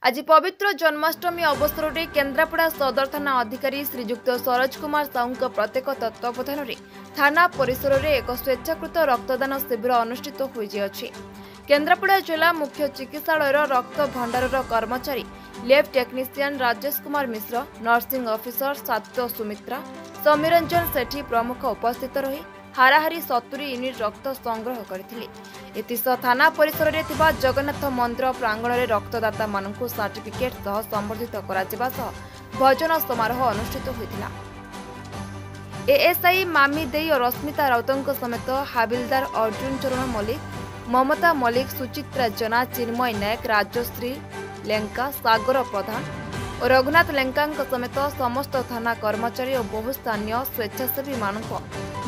आज पवित्र जन्माष्टमी अवसर में केन्द्रापड़ा सदर थाना अधिकारी श्रीजुक्त सरोज कुमार साहू प्रत्येक तत्वावधान में थाना परिसर में एक स्वेच्छाकृत रक्तदान शिविर अनुष्ठित होइछि। केन्द्रापड़ा जिला मुख्य चिकित्सालय रक्त भंडार कर्मचारी lab technician Rajesh Kumar Mishra, nursing officer सात्व Sumitra, समीरंजन सेठी प्रमुख उपस्थित रही हाराहारी 70 यूनिट रक्त संग्रह करथिले। एतिसह थाना परिसर में थिबा जगन्नाथ मंदिर प्रांगण में रक्तदाता मानकु सर्टिफिकेट सह संबर्धित कराजिबा सह भजन समारोह अनुष्ठित होइतिला। एएसआई मामी देई और रश्मिता राउतंक समेत हाबिलदार अर्जुन चरण मल्लिक, ममता मल्लिक, सुचित्रा जना, चिन्मय नायक, राजश्री लेंका, सागर प्रधान और रघुनाथ लेंका समेत समस्त थाना कर्मचारी और बहु स्थानीय स्वेच्छासेवी मानक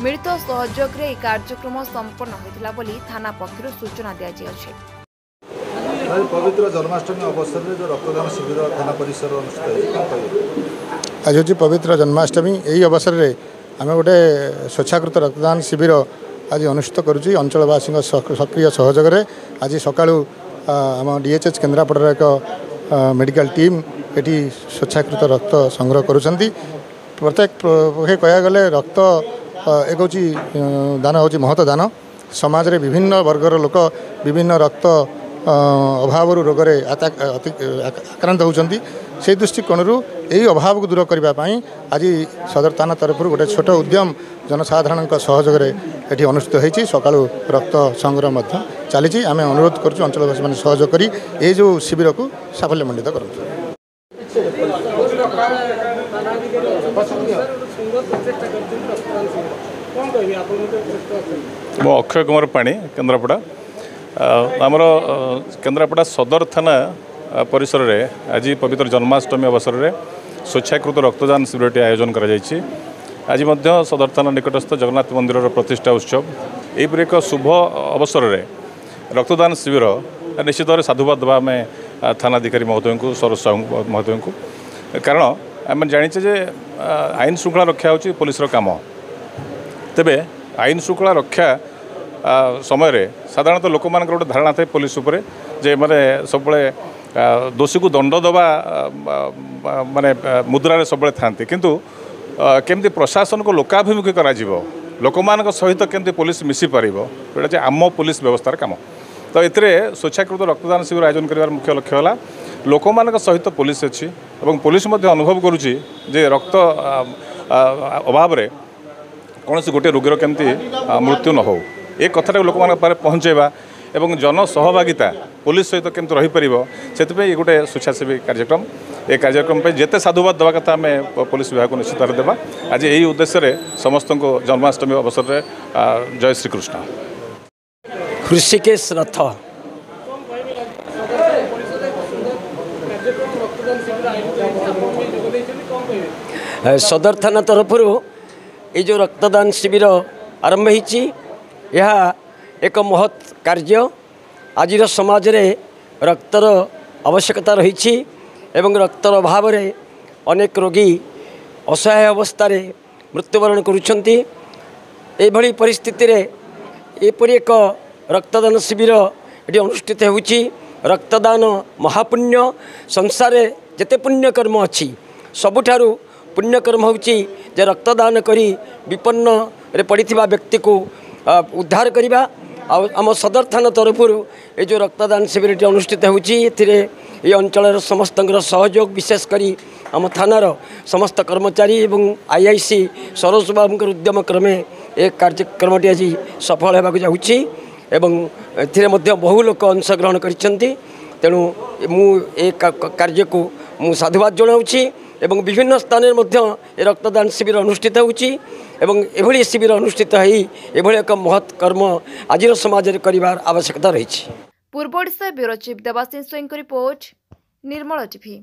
मिलित सहयोग रे कार्यक्रम संपन्न होइतिला बोली थाना पक्षरु सूचना दिया जायछि। पवित्र जन्माष्टमी अवसर में जो रक्तदान शिविर थाना परिसर अनुष्ठित आज हूँ पवित्र जन्माष्टमी यही अवसर में आम गोटे स्वेच्छाकृत रक्तदान शिविर आज अनुष्ठित करुँच अंचलवासी सक्रिय सहयोग में। आज सकाळु आम डीएचएच केन्द्रापड़ा एक मेडिकल टीम एटी स्वेच्छाकृत रक्त संग्रह करुँच। प्रत्येक कह गले रक्त एक हूँ दान हूँ महत दान। समाज रे विभिन्न वर्गर लोक विभिन्न रक्त अभाव रोग आक्रांत होती से दृष्टिकोण यही अभाव को दूर करने आज सदर थाना तरफ गोटे छोट उद्यम जनसाधारण सहयोग में ये अनुष्ठित होती सकाळु रक्त संग्रह चली। आम अनुरोध करुँ अंचलवासी मैंने सहयोग कर ये जो शिविर को साफल्यमंडित करूँ। मो अक्षय कुमार पाणी केन्द्रापड़ा आमर केन्द्रापड़ा सदर थाना परिसर में आज पवित्र जन्माष्टमी अवसर में स्वेच्छाकृत रक्तदान शिविर आयोजन कर आज सदर थाना निकटस्थ जगन्नाथ मंदिर प्रतिष्ठा उत्सव यहीपर एक शुभ अवसर में रक्तदान शिविर निश्चित भाव साधुवाद देवा आम थानाधिकारी महोदय को सरोज साहू महोदय को कारण आम जाचे जे आईन श्रृंखला रक्षा होची पुलिस काम। तेबे आईन श्रृंखला रक्षा समय साधारणतः लोक मान गोटे धारणा थाए पुलिस उपरे जे माने सब दोषी को दंड दबा माने मुद्रा सब थांती किंतु केमती प्रशासन को लोकाभिमुखी करा जीवो लोक मान सहित केमती पुलिस मिसी पारिबो आम पुलिस व्यवस्थार काम। तो ये स्वेच्छाकृत रक्तदान शिविर आयोजन कर मुख्य लक्ष्य है लोक मान सहित पुलिस अच्छी और पुलिस अनुभव करुँची जे रक्त अभाव में कौन सी गोटे रोगीर केमती मृत्यु न हो एक कथा लोक मान पहुँचेबा एवं जन सहभागिता पुलिस सहित केमती रहीपर से गोटे स्वेच्छासेवी कार्यक्रम ये कार्यक्रम जिते साधुवाद देवा कथा आम पुलिस विभाग को निश्चित भाव देवा। आज यही उद्देश्य समस्त को जन्माष्टमी अवसर में जय श्रीकृष्ण। ऋषिकेश रथ सदर थाना तरफ ये जो रक्तदान शिविर आरंभ होती एक महत् कार्य। आज समाज रे रक्तर आवश्यकता रही एवं रक्तर अभाव अनेक रोगी असहाय अवस्था मृत्युवरण करुँच। एभली परिस्थिति रे एपरी एक रक्तदान शिविर ये अनुष्ठित होती। रक्तदान महापुण्य संसार जेते पुण्यकर्म अच्छी सबुठारु पुण्यकर्म होची जे रक्तदान करी विपन्न रे पड़िथिबा व्यक्ति को उद्धार करिबा। आम सदर थाना तरफ ये जो रक्तदान शिविर ये अनुष्ठित होती ये अंचल समस्त सहयोग विशेष करी आम थानार समस्त कर्मचारी एवं आईआईसी सरोज बाबू उद्यम क्रमे एक कार्यक्रम आज सफल होगा जाऊँगी एवं ए बहु लोक अंशग्रहण करछंती। तेणु मु कार्य को मु साधुवाद जनाऊँगी एवं विभिन्न स्थान में रक्तदान शिविर अनुष्ठित होती एभली शिविर अनुष्ठित हो एक महत् कर्म आज समाज में करिवार आवश्यकता रही। पूर्व ओडिशा ब्यूरो चीफ देवाशीष स्वयं रिपोर्ट निर्मल टीवी।